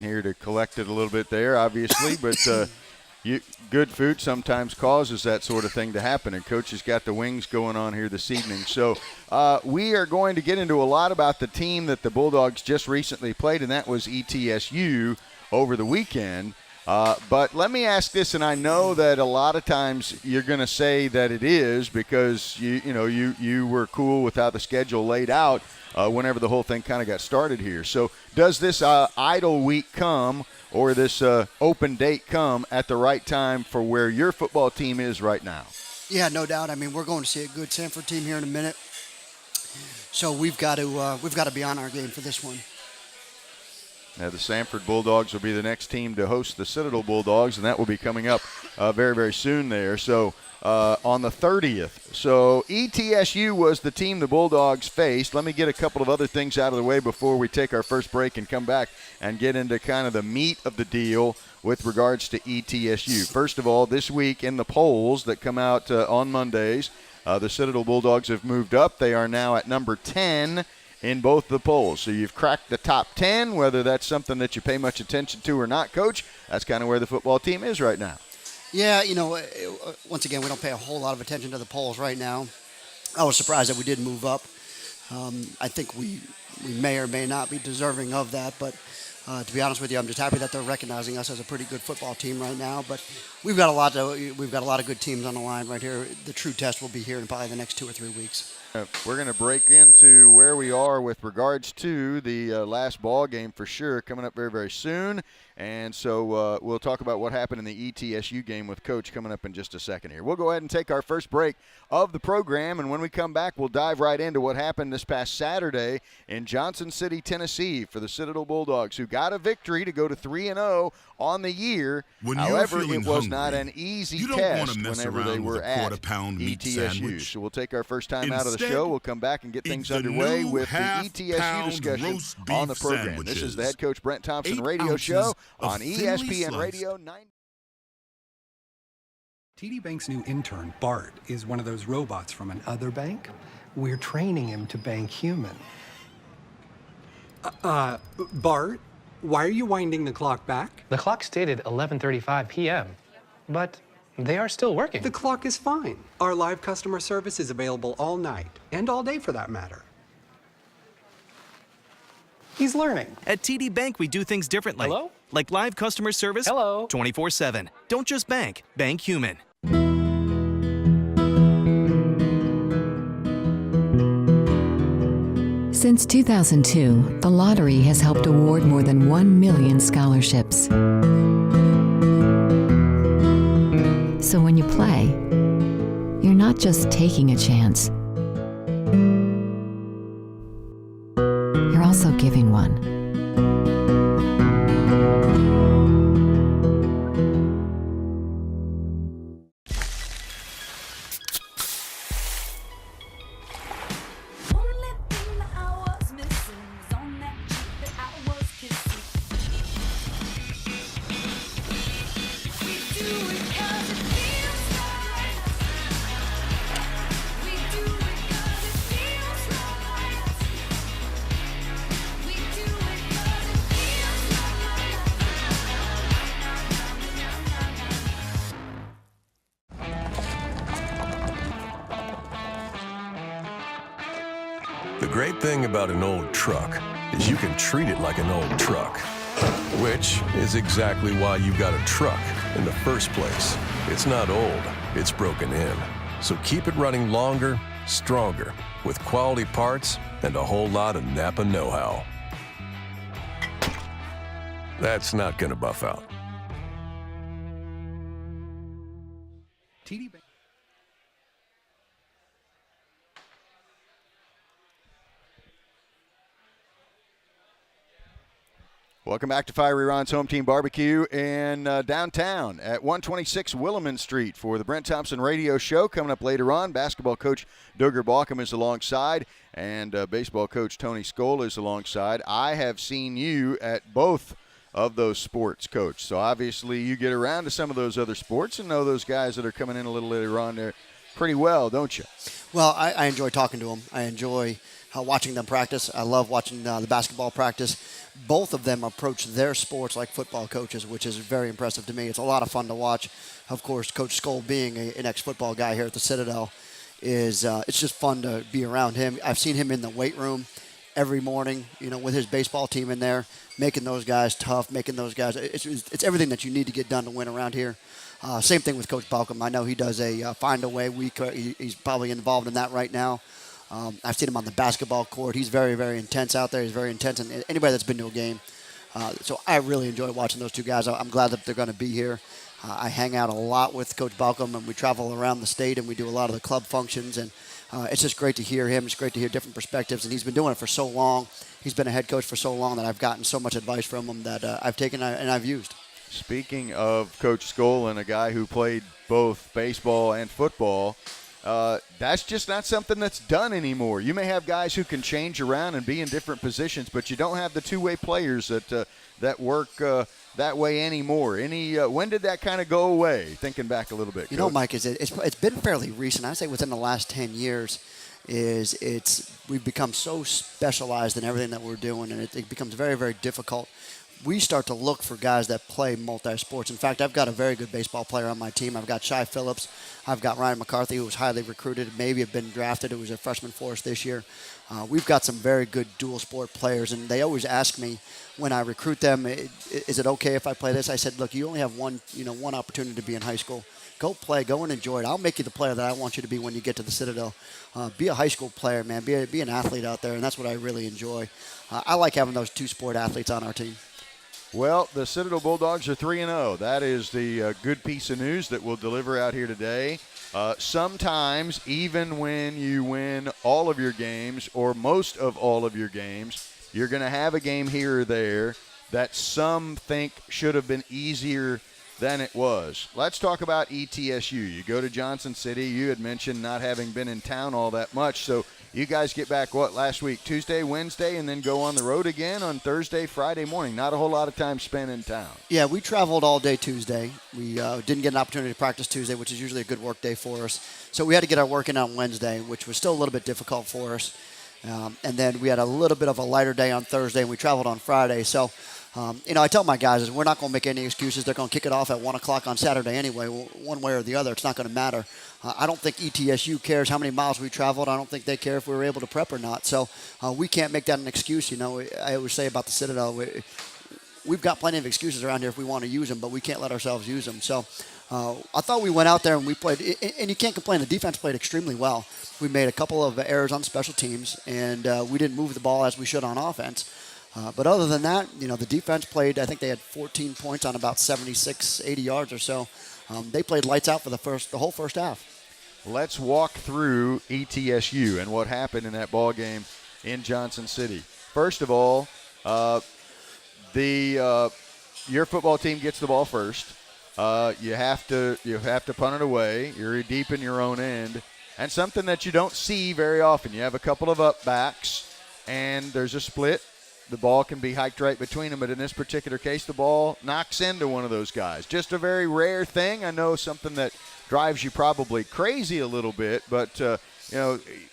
here to collect it a little bit there, obviously, but good food sometimes causes that sort of thing to happen, and Coach has got the wings going on here this evening. So we are going to get into a lot about the team that the Bulldogs just recently played, and that was ETSU over the weekend. But let me ask this, and I know that a lot of times you're going to say that it is because you were cool with how the schedule laid out whenever the whole thing kind of got started here. So does this idle week come, or this open date come at the right time for where your football team is right now? Yeah, no doubt. I mean, we're going to see a good Sanford team here in a minute, so we've got to be on our game for this one. Now, the Sanford Bulldogs will be the next team to host the Citadel Bulldogs, and that will be coming up very, very soon there. So on the 30th. So ETSU was the team the Bulldogs faced. Let me get a couple of other things out of the way before we take our first break and come back and get into kind of the meat of the deal with regards to ETSU. First of all, this week in the polls that come out on Mondays, the Citadel Bulldogs have moved up. They are now at number 10 in both the polls. So you've cracked the top 10, whether that's something that you pay much attention to or not, Coach. That's kind of where the football team is right now. Yeah, once again, we don't pay a whole lot of attention to the polls right now. I was surprised that we did move up. I think we may or may not be deserving of that, but to be honest with you, I'm just happy that they're recognizing us as a pretty good football team right now. But we've got a lot of good teams on the line right here. The true test will be here in probably the next 2 or 3 weeks. We're going to break into where we are with regards to the last ball game for sure, coming up very, very soon. And so we'll talk about what happened in the ETSU game with Coach coming up in just a second here. We'll go ahead and take our first break of the program, and when we come back, we'll dive right into what happened this past Saturday in Johnson City, Tennessee for the Citadel Bulldogs, who got a victory to go to 3-0 on the year. However, it was not an easy test whenever they were at ETSU. So we'll take our first time out of the show. We'll come back and get things underway with the ETSU discussion on the program. This is the head coach Brent Thompson radio show on ESPN Radio 9. TD Bank's new intern, Bart, is one of those robots from another bank. We're training him to bank human. Bart, why are you winding the clock back? The clock stated 11:35 p.m., but they are still working. The clock is fine. Our live customer service is available all night, and all day for that matter. He's learning. At TD Bank, we do things differently. Hello? Like live customer service. Hello? 24/7. Don't just bank. Bank human. Since 2002, the lottery has helped award more than 1 million scholarships. So when you play, you're not just taking a chance. You're also giving one. The great thing about an old truck is you can treat it like an old truck, which is exactly why you got a truck in the first place. It's not old, it's broken in. So keep it running longer, stronger, with quality parts and a whole lot of Napa know-how. That's not gonna buff out. TD Bank. Welcome back to Fiery Ron's Home Team Barbecue in downtown at 126 Williman Street for the Brent Thompson radio show. Coming up later on, basketball coach Duggar Balkum is alongside, and baseball coach Tony Skoll is alongside. I have seen you at both of those sports, Coach. So obviously you get around to some of those other sports and know those guys that are coming in a little later on there. pretty well, don't you? Well, I enjoy talking to them. I enjoy watching them practice. I love watching the basketball practice. Both of them approach their sports like football coaches, which is very impressive to me. It's a lot of fun to watch. Of course, Coach Skoll, being an ex-football guy here at the Citadel, it's just fun to be around him. I've seen him in the weight room every morning, with his baseball team in there, making those guys tough, making those guys. It's everything that you need to get done to win around here. Same thing with Coach Balcom. I know he does a find a way week. He's probably involved in that right now. I've seen him on the basketball court. He's very, very intense out there. He's very intense, and anybody that's been to a game. So I really enjoy watching those two guys. I'm glad that they're going to be here. I hang out a lot with Coach Balcom, and we travel around the state, and we do a lot of the club functions, and it's just great to hear him. It's great to hear different perspectives, and he's been doing it for so long. He's been a head coach for so long that I've gotten so much advice from him that I've taken and I've used. Speaking of Coach Skoll and a guy who played both baseball and football, that's just not something that's done anymore. You may have guys who can change around and be in different positions, but you don't have the two-way players that work that way anymore. When did that kind of go away? Thinking back a little bit, Coach. Mike, it's been fairly recent. I'd say within the last 10 years. We've become so specialized in everything that we're doing, and it becomes very, very difficult. We start to look for guys that play multi-sports. In fact, I've got a very good baseball player on my team. I've got Shai Phillips. I've got Ryan McCarthy, who was highly recruited, maybe have been drafted, who was a freshman for us this year. We've got some very good dual sport players, and they always ask me when I recruit them, is it okay if I play this? I said, look, you only have one opportunity to be in high school. Go play, go and enjoy it. I'll make you the player that I want you to be when you get to the Citadel. Be a high school player, man. Be an athlete out there, and that's what I really enjoy. I like having those two-sport athletes on our team. Well, the Citadel Bulldogs are 3-0. That is the good piece of news that we'll deliver out here today. Sometimes, even when you win all of your games or most of all of your games, you're going to have a game here or there that some think should have been easier than it was. Let's talk about ETSU. You go to Johnson City. You had mentioned not having been in town all that much, so you guys get back, last week? Tuesday, Wednesday, and then go on the road again on Thursday, Friday morning. Not a whole lot of time spent in town. Yeah, we traveled all day Tuesday. We didn't get an opportunity to practice Tuesday, which is usually a good work day for us. So we had to get our work in on Wednesday, which was still a little bit difficult for us. And then we had a little bit of a lighter day on Thursday, and we traveled on Friday. So, I tell my guys, we're not going to make any excuses. They're going to kick it off at 1 o'clock on Saturday anyway, one way or the other. It's not going to matter. I don't think ETSU cares how many miles we traveled. I don't think they care if we were able to prep or not. So we can't make that an excuse. I always say about the Citadel, we've got plenty of excuses around here if we want to use them, but we can't let ourselves use them. So I thought we went out there and we played, and you can't complain. The defense played extremely well. We made a couple of errors on special teams, and we didn't move the ball as we should on offense. But other than that, the defense played, I think they had 14 points on about 76, 80 yards or so. They played lights out for the whole first half. Let's walk through ETSU and what happened in that ball game in Johnson City. First of all, your football team gets the ball first. You have to punt it away. You're deep in your own end. And something that you don't see very often. You have a couple of up backs, and there's a split. The ball can be hiked right between them, but in this particular case, the ball knocks into one of those guys. Just a very rare thing. I know something that drives you probably crazy a little bit, but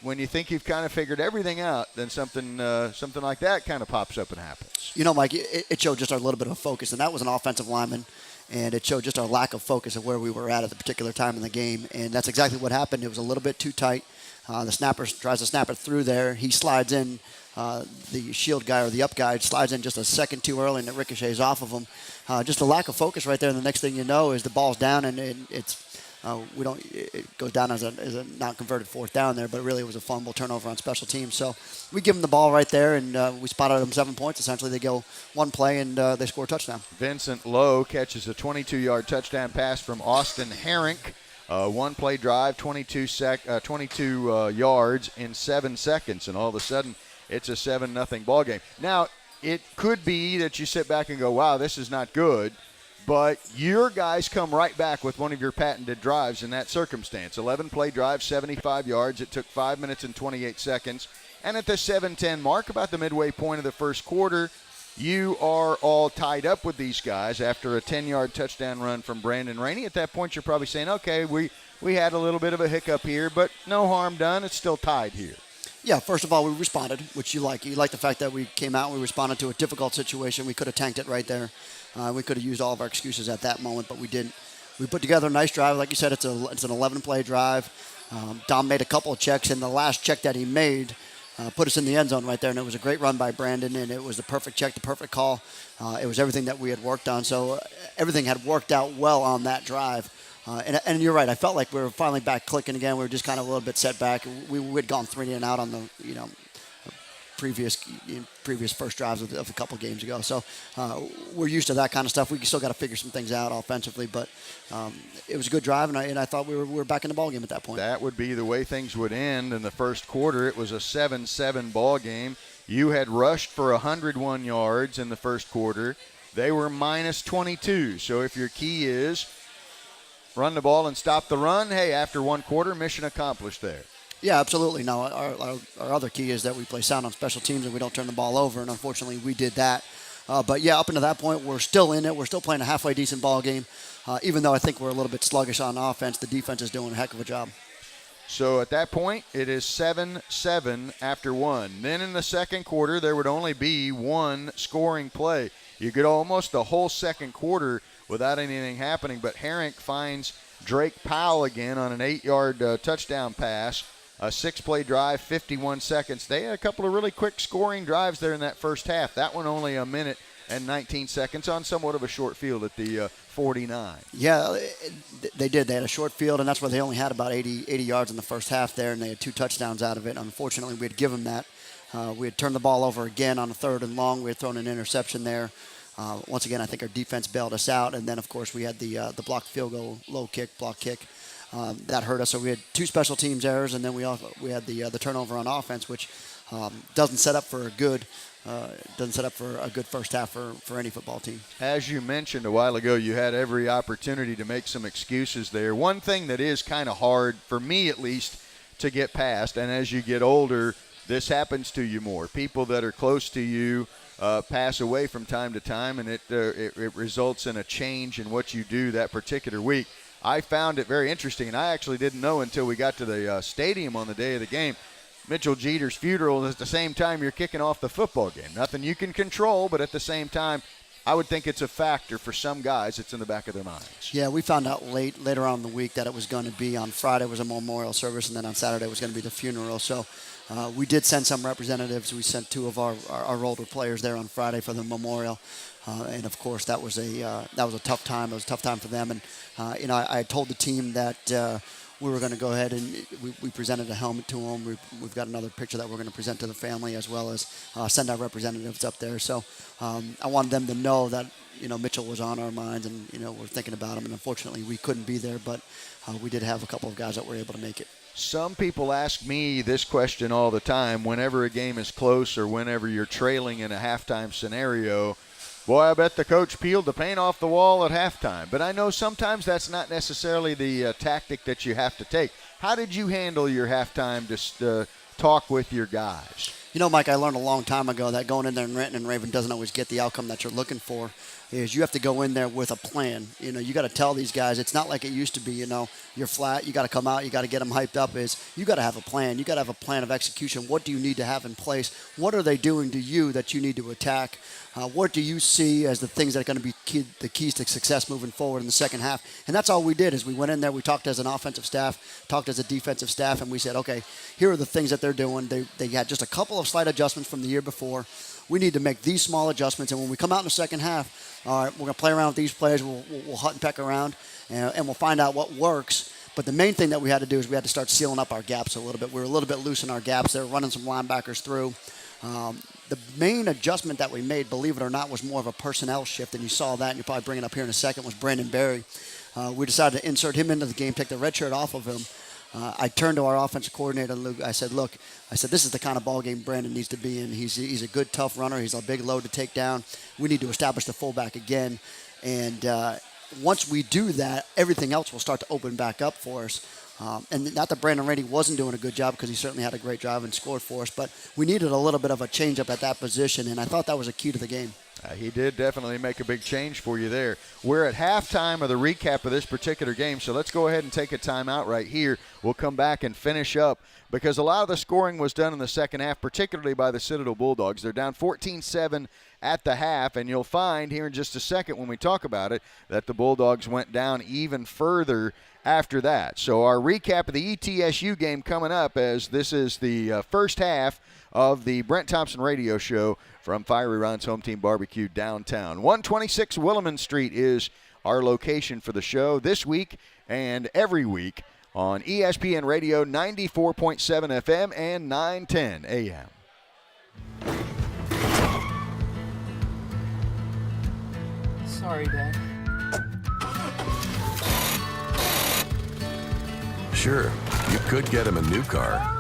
when you think you've kind of figured everything out, then something like that kind of pops up and happens. Mike, it showed just our little bit of focus, and that was an offensive lineman, and it showed just our lack of focus of where we were at the particular time in the game, and that's exactly what happened. It was a little bit too tight. The snapper tries to snap it through there. He slides in. The shield guy or the up guy slides in just a second too early, and it ricochets off of him. Just a lack of focus right there, and the next thing you know is the ball's down, and it goes down as a not converted fourth down there, but really it was a fumble turnover on special teams. So we give them the ball right there, and we spotted them 7 points. Essentially, they go one play, and they score a touchdown. Vincent Lowe catches a 22-yard touchdown pass from Austin Herink. One-play drive, 22 yards in 7 seconds, and all of a sudden it's a 7-0 ball game. Now, it could be that you sit back and go, wow, this is not good, but your guys come right back with one of your patented drives in that circumstance. 11-play drive, 75 yards. It took 5 minutes and 28 seconds. And at the 7:10 mark, about the midway point of the first quarter, you are all tied up with these guys after a 10-yard touchdown run from Brandon Rainey. At that point, you're probably saying, okay, we had a little bit of a hiccup here, but no harm done. It's still tied here. Yeah, first of all, we responded, which you like. You like the fact that we came out and we responded to a difficult situation. We could have tanked it right there. We could have used all of our excuses at that moment, but we didn't. We put together a nice drive. Like you said, it's an 11-play drive. Dom made a couple of checks, and the last check that he made put us in the end zone right there, and it was a great run by Brandon, and it was the perfect check, the perfect call. It was everything that we had worked on, so everything had worked out well on that drive. And you're right. I felt like we were finally back clicking again. We were just kind of a little bit set back. We had gone 3 and out on the previous first drives of a couple games ago. So we're used to that kind of stuff. We still got to figure some things out offensively, but it was a good drive, and I thought we were back in the ball game at that point. That would be the way things would end in the first quarter. It was a 7-7 ball game. You had rushed for 101 yards in the first quarter. They were minus 22. So if your key is run the ball and stop the run, hey, after one quarter, mission accomplished there. Yeah, absolutely. No, our other key is that we play sound on special teams and we don't turn the ball over, and unfortunately we did that. But, yeah, up until that point, we're still in it. We're still playing a halfway decent ball game. Even though I think we're a little bit sluggish on offense, the defense is doing a heck of a job. So at that point, it is 7-7 after one. Then in the second quarter, there would only be one scoring play. You get almost the whole second quarter without anything happening, but Herrick finds Drake Powell again on an 8-yard touchdown pass. A 6-play drive, 51 seconds. They had a couple of really quick scoring drives there in that first half. That one only a minute and 19 seconds on somewhat of a short field at the 49. Yeah, they did. They had a short field, and that's where they only had about 80 yards in the first half there, and they had 2 touchdowns out of it. Unfortunately, we had given them that. We had turned the ball over again on a 3rd and long. We had thrown an interception there. Once again, I think our defense bailed us out, and then, of course, we had the blocked field goal, block kick. That hurt us. So we had 2 special teams errors, and then we had the turnover on offense, which doesn't set up for a good first half for any football team. As you mentioned a while ago, you had every opportunity to make some excuses there. One thing that is kind of hard, for me at least, to get past, and as you get older, this happens to you more. People that are close to you pass away from time to time, and it results in a change in what you do that particular week. I found it very interesting, and I actually didn't know until we got to the stadium on the day of the game. Mitchell Jeter's funeral is at the same time you're kicking off the football game. Nothing you can control, but at the same time, I would think it's a factor for some guys. It's in the back of their minds. Yeah, we found out later on in the week that it was going to be on Friday was a memorial service, and then on Saturday was going to be the funeral. So we did send some representatives. We sent 2 of our older players there on Friday for the memorial. And of course, that was a tough time. It was a tough time for them. And I told the team that we were going to go ahead and we presented a helmet to them. We've got another picture that we're going to present to the family, as well as send our representatives up there. So I wanted them to know that Mitchell was on our minds, and we're thinking about him. And unfortunately, we couldn't be there, but we did have a couple of guys that were able to make it. Some people ask me this question all the time whenever a game is close or whenever you're trailing in a halftime scenario. Boy, I bet the coach peeled the paint off the wall at halftime. But I know sometimes that's not necessarily the tactic that you have to take. How did you handle your halftime talk with your guys? Mike, I learned a long time ago that going in there and ranting and raving doesn't always get the outcome that you're looking for. Is you have to go in there with a plan. You got to tell these guys it's not like it used to be. You're flat. You got to come out. You got to get them hyped up. You got to have a plan. You got to have a plan of execution. What do you need to have in place? What are they doing to you that you need to attack? What do you see as the things that are going to be the keys to success moving forward in the second half? And that's all we did is we went in there. We talked as an offensive staff, talked as a defensive staff, and we said, okay, here are the things that they're doing. They had just a couple of slight adjustments from the year before. We need to make these small adjustments, and when we come out in the second half, all right, we're going to play around with these players. We'll hunt and peck around, and we'll find out what works. But the main thing that we had to do is we had to start sealing up our gaps a little bit. We were a little bit loose in our gaps there, running some linebackers through. The main adjustment that we made, believe it or not, was more of a personnel shift, and you saw that, and you'll probably bring it up here in a second, was Brandon Berry. We decided to insert him into the game, take the red shirt off of him. I turned to our offensive coordinator, Luke. I said, look, this is the kind of ball game Brandon needs to be in. He's a good, tough runner. He's a big load to take down. We need to establish the fullback again. And once we do that, everything else will start to open back up for us. And not that Brandon Rady wasn't doing a good job, because he certainly had a great drive and scored for us, but we needed a little bit of a change-up at that position, and I thought that was a key to the game. He did definitely make a big change for you there. We're at halftime of the recap of this particular game, so let's go ahead and take a timeout right here. We'll come back and finish up because a lot of the scoring was done in the second half, particularly by the Citadel Bulldogs. They're down 14-7 at the half, and you'll find here in just a second when we talk about it that the Bulldogs went down even further after that. So our recap of the ETSU game coming up, as this is the first half of the Brent Thompson radio show from Fiery Ron's Home Team Barbecue downtown. 126 Williman Street is our location for the show this week and every week on ESPN Radio 94.7 FM and 910 AM. Sorry, Dad. Sure, you could get him a new car.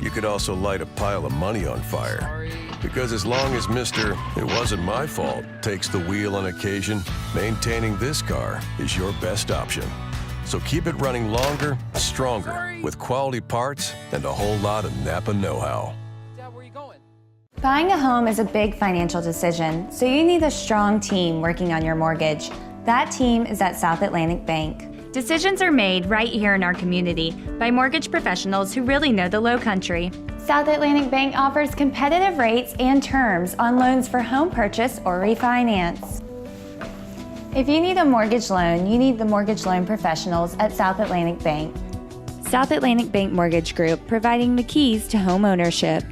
You could also light a pile of money on fire. Sorry. Because as long as Mr. It wasn't my fault takes the wheel on occasion, maintaining this car is your best option. So keep it running longer, stronger, with quality parts and a whole lot of Napa know-how. Dad, where are you going? Buying a home is a big financial decision, so you need a strong team working on your mortgage. That team is at South Atlantic Bank. Decisions are made right here in our community by mortgage professionals who really know the Low Country. South Atlantic Bank offers competitive rates and terms on loans for home purchase or refinance. If you need a mortgage loan, you need the mortgage loan professionals at South Atlantic Bank. South Atlantic Bank Mortgage Group, providing the keys to home ownership.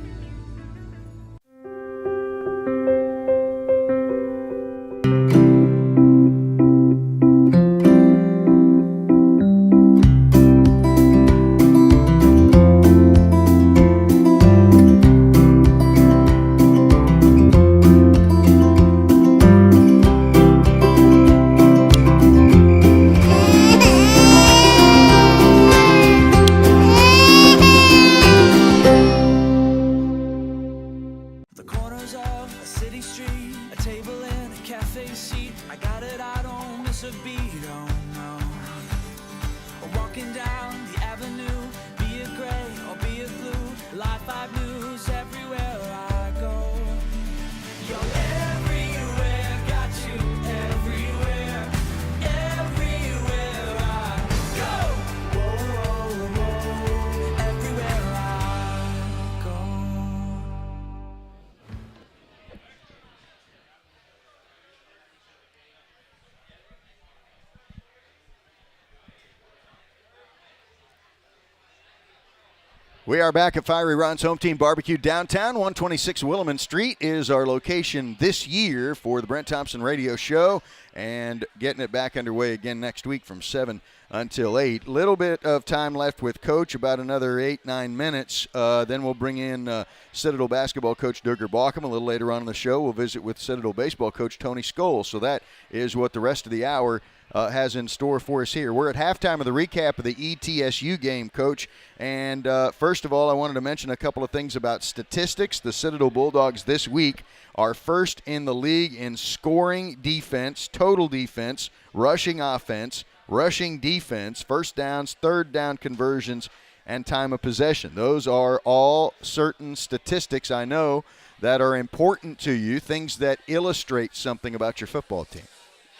We are back at Fiery Ron's Home Team Barbecue downtown. 126 Williman Street is our location this year for the Brent Thompson radio show, and getting it back underway again next week from 7 until 8. Little bit of time left with Coach, about another 8-9 minutes. Then we'll bring in Citadel basketball coach Durger Bauckham. A little later on in the show, we'll visit with Citadel baseball coach Tony Scholes. So that is what the rest of the hour has in store for us here. We're at halftime of the recap of the ETSU game, Coach. And first of all, I wanted to mention a couple of things about statistics. The Citadel Bulldogs this week are first in the league in scoring defense, total defense, rushing offense, rushing defense, first downs, third down conversions, and time of possession. Those are all certain statistics I know that are important to you, things that illustrate something about your football team.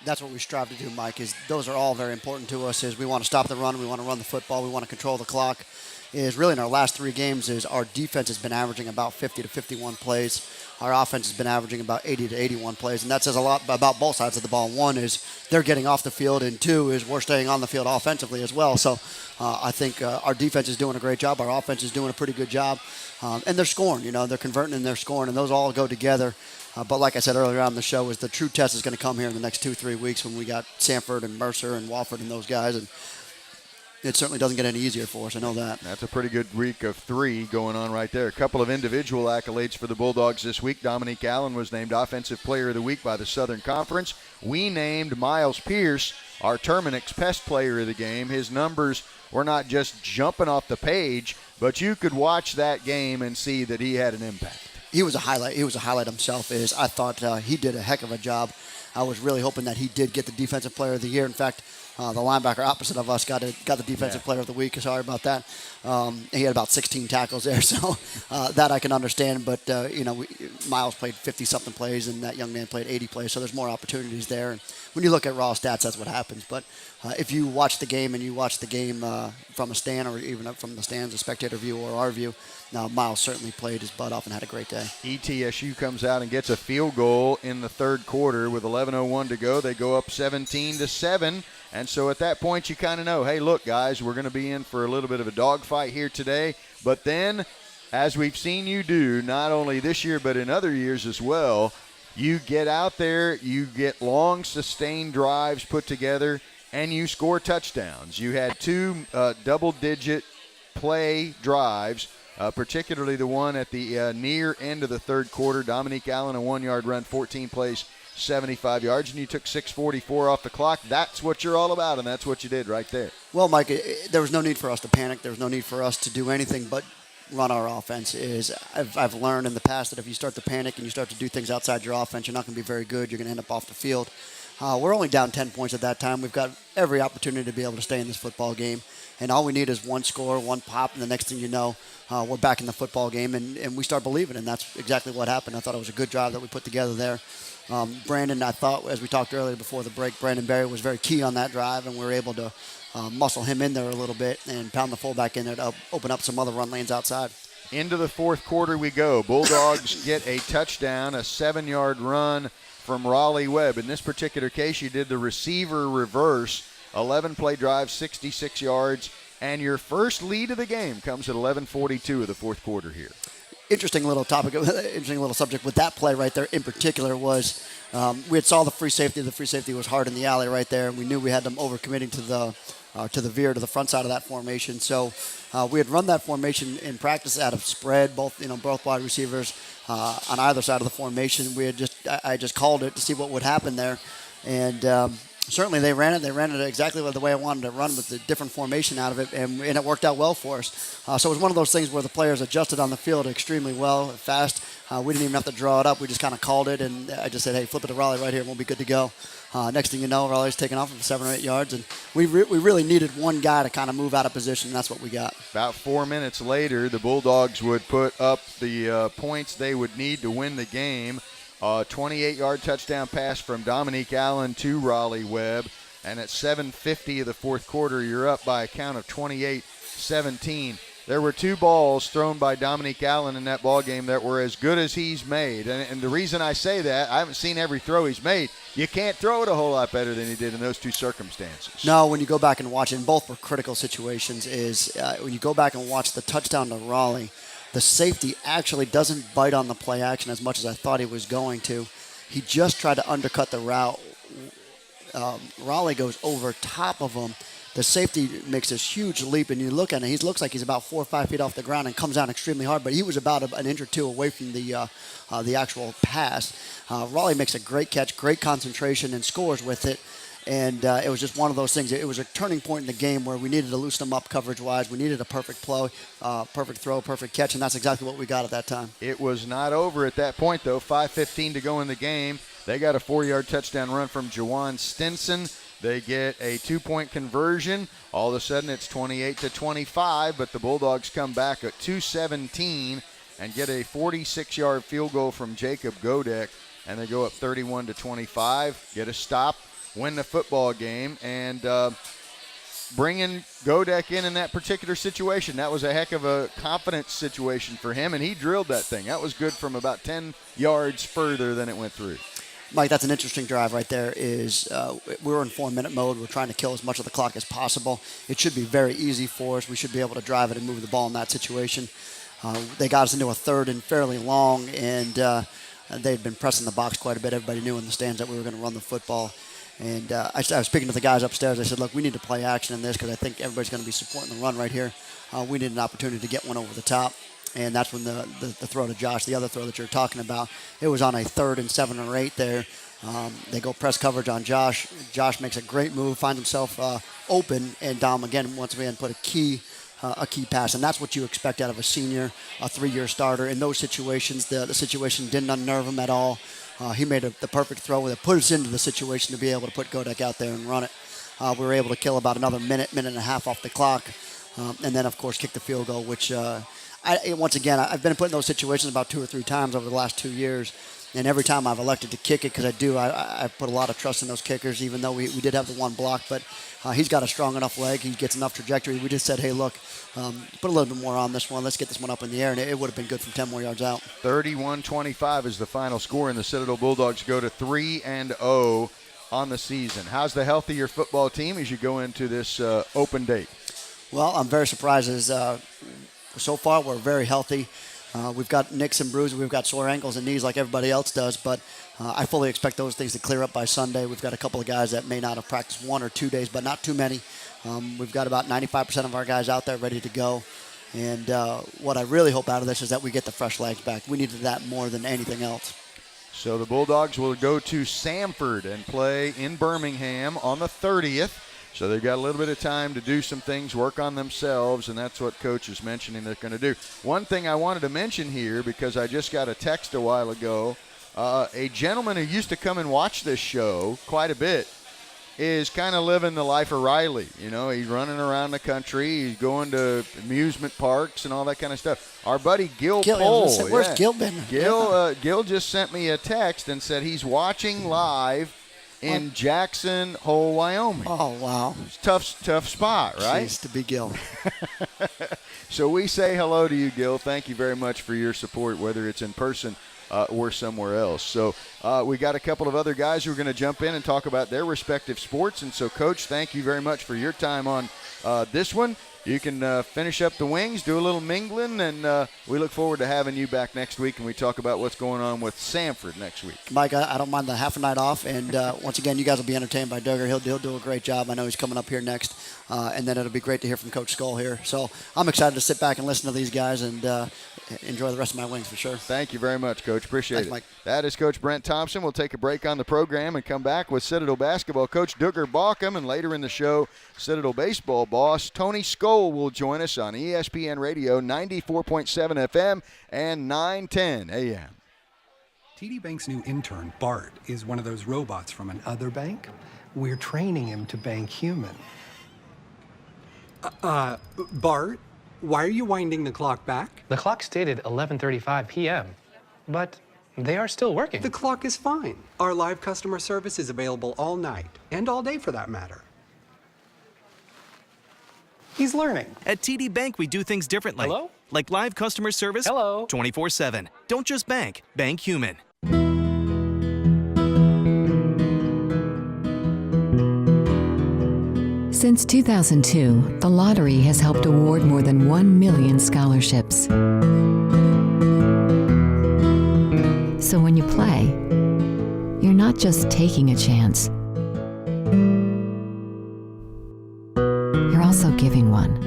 That's what we strive to do, Mike, is those are all very important to us. Is we want to stop the run, we want to run the football, we want to control the clock. Is really in our last three games is our defense has been averaging about 50 to 51 plays. Our offense has been averaging about 80 to 81 plays, and that says a lot about both sides of the ball. One is they're getting off the field, and two is we're staying on the field offensively as well. So I think our defense is doing a great job. Our offense is doing a pretty good job, and they're scoring. You know, they're converting and they're scoring, and those all go together. But like I said earlier on the show, is the true test is going to come here in the next 2-3 weeks when we got Sanford and Mercer and Wofford and those guys, and it certainly doesn't get any easier for us. I know that. That's a pretty good week of three going on right there. A couple of individual accolades for the Bulldogs this week. Dominique Allen was named Offensive Player of the Week by the Southern Conference. We named Miles Pierce our Terminix Pest Player of the Game. His numbers were not just jumping off the page, but you could watch that game and see that he had an impact. He was a highlight. He was a highlight himself. I thought he did a heck of a job. I was really hoping that he did get the Defensive Player of the Year. In fact, the linebacker opposite of us got the Defensive Player of the Week. Sorry about that. He had about 16 tackles there, so that I can understand. But, Miles played 50-something plays, and that young man played 80 plays, so there's more opportunities there. And when you look at raw stats, that's what happens. But if you watch the game from a stand or even up from the stands, a spectator view or our view, now Miles certainly played his butt off and had a great day. ETSU comes out and gets a field goal in the third quarter with 11:01 to go. They go up 17-7. And so at that point, you kind of know, hey, look, guys, we're going to be in for a little bit of a dogfight here today. But then, as we've seen you do, not only this year but in other years as well, you get out there, you get long, sustained drives put together, and you score touchdowns. You had two double-digit play drives, particularly the one at the near end of the third quarter. Dominique Allen, a 1-yard run, 14 plays, 75 yards, and you took 6:44 off the clock. That's what you're all about, and that's what you did right there. Well, Mike, there was no need for us to panic. There was no need for us to do anything but run our offense. I've learned in the past that if you start to panic and you start to do things outside your offense, you're not going to be very good. You're going to end up off the field. We're only down 10 points at that time. We've got every opportunity to be able to stay in this football game, and all we need is one score, one pop, and the next thing you know, we're back in the football game, and we start believing, and that's exactly what happened. I thought it was a good drive that we put together there. Brandon, I thought, as we talked earlier before the break, Brandon Berry was very key on that drive, and we were able to muscle him in there a little bit and pound the fullback in there to open up some other run lanes outside. Into the fourth quarter we go. Bulldogs get a touchdown, a 7-yard run from Raleigh Webb. In this particular case, you did the receiver reverse, 11-play drive, 66 yards, and your first lead of the game comes at 11:42 of the fourth quarter here. Interesting little topic, interesting little subject with that play right there in particular was we had saw the free safety. The free safety was hard in the alley right there, and we knew we had them overcommitting to the veer to the front side of that formation. So we had run that formation in practice out of spread, both wide receivers on either side of the formation. I just called it to see what would happen there, and certainly they ran it. They ran it exactly the way I wanted to run with the different formation out of it, and it worked out well for us. So it was one of those things where the players adjusted on the field extremely well, fast. We didn't even have to draw it up. We just kind of called it, and I just said, hey, flip it to Raleigh right here, and we'll be good to go. Next thing you know, Raleigh's taking off for 7 or 8 yards, and we really needed one guy to kind of move out of position, and that's what we got. About 4 minutes later, the Bulldogs would put up the points they would need to win the game. 28-yard touchdown pass from Dominique Allen to Raleigh Webb. And at 7:50 of the fourth quarter, you're up by a count of 28-17. There were two balls thrown by Dominique Allen in that ball game that were as good as he's made. And the reason I say that, I haven't seen every throw he's made. You can't throw it a whole lot better than he did in those two circumstances. No, when you go back and watch it, and both were critical situations, is when you go back and watch the touchdown to Raleigh, the safety actually doesn't bite on the play action as much as I thought he was going to. He just tried to undercut the route. Raleigh goes over top of him. The safety makes this huge leap, and you look at it, he looks like he's about 4 or 5 feet off the ground and comes down extremely hard, but he was about an inch or two away from the actual pass. Raleigh makes a great catch, great concentration, and scores with it. And it was just one of those things. It was a turning point in the game where we needed to loosen them up coverage-wise. We needed a perfect play, perfect throw, perfect catch, and that's exactly what we got at that time. It was not over at that point, though. 5:15 to go in the game. They got a 4-yard touchdown run from Jawan Stinson. They get a 2-point conversion. All of a sudden, it's 28-25, but the Bulldogs come back at 2:17 and get a 46-yard field goal from Jacob Godek, and they go up 31-25, get a stop, win the football game, and bringing Godek in that particular situation, that was a heck of a confidence situation for him, and he drilled that thing. That was good from about 10 yards further than it went through. Mike, that's an interesting drive right there. We're in 4-minute mode. We're trying to kill as much of the clock as possible. It should be very easy for us. We should be able to drive it and move the ball in that situation. They got us into a third and fairly long, and they'd been pressing the box quite a bit. Everybody knew in the stands that we were going to run the football. And I was speaking to the guys upstairs. I said, look, we need to play action in this because I think everybody's going to be supporting the run right here. We need an opportunity to get one over the top. And that's when the throw to Josh, the other throw that you're talking about, it was on a 3rd and 7 or 8 there. They go press coverage on Josh. Josh makes a great move, finds himself open, and Dom, again, once again, put a key pass. And that's what you expect out of a senior, a 3-year starter. In those situations, the situation didn't unnerve him at all. he made the perfect throw that put us into the situation to be able to put Godek out there and run it. We were able to kill about another minute and a half off the clock, and then, of course, kick the field goal, which, once again, I've been put in those situations about 2 or 3 times over the last 2 years, and every time I've elected to kick it because I put a lot of trust in those kickers, even though we did have the one block, but he's got a strong enough leg. He gets enough trajectory. We just said, hey, look, put a little bit more on this one. Let's get this one up in the air, and it would have been good from 10 more yards out. 31-25 is the final score, and the Citadel Bulldogs go to 3-0 on the season. How's the health of your football team as you go into this open date? Well, I'm very surprised. So far, we're very healthy. We've got nicks and bruises. We've got sore ankles and knees like everybody else does, but I fully expect those things to clear up by Sunday. We've got a couple of guys that may not have practiced 1 or 2 days, but not too many. We've got about 95% of our guys out there ready to go. And what I really hope out of this is that we get the fresh legs back. We needed that more than anything else. So the Bulldogs will go to Samford and play in Birmingham on the 30th. So they've got a little bit of time to do some things, work on themselves, and that's what Coach is mentioning they're going to do. One thing I wanted to mention here, because I just got a text a while ago, a gentleman who used to come and watch this show quite a bit is kind of living the life of Riley. You know, he's running around the country, he's going to amusement parks and all that kind of stuff. Our buddy Gil Pohl. Where's Gil been? Gil just sent me a text and said he's watching live in Jackson Hole, Wyoming. Oh, wow. It's tough spot, right? Jeez, to be Gil. So we say hello to you, Gil. Thank you very much for your support, whether it's in person or somewhere else. So we got a couple of other guys who are going to jump in and talk about their respective sports. And so, Coach, thank you very much for your time on this one. You can finish up the wings, do a little mingling, and we look forward to having you back next week, and we talk about what's going on with Samford next week. Mike, I don't mind the half a night off, and once again, you guys will be entertained by Duggar. He'll do a great job. I know he's coming up here next, and then it'll be great to hear from Coach Skull here. So I'm excited to sit back and listen to these guys and enjoy the rest of my wings for sure. Thank you very much, Coach. Appreciate Thanks, it. Mike. That is Coach Brent Thompson. We'll take a break on the program and come back with Citadel basketball coach Duggar Bauckham, and later in the show, Citadel baseball boss Tony Skoll will join us on ESPN Radio 94.7 FM and 910 AM. TD Bank's new intern, Bart, is one of those robots from another bank. We're training him to bank human. Bart, why are you winding the clock back? The clock stated 11:35 p.m., but they are still working. The clock is fine. Our live customer service is available all night, and all day for that matter. He's learning. At TD Bank, we do things differently. Hello? Like live customer service. Hello? 24/7. Don't just bank human. Since 2002, the lottery has helped award more than 1 million scholarships. So when you play, you're not just taking a chance. You're also giving one.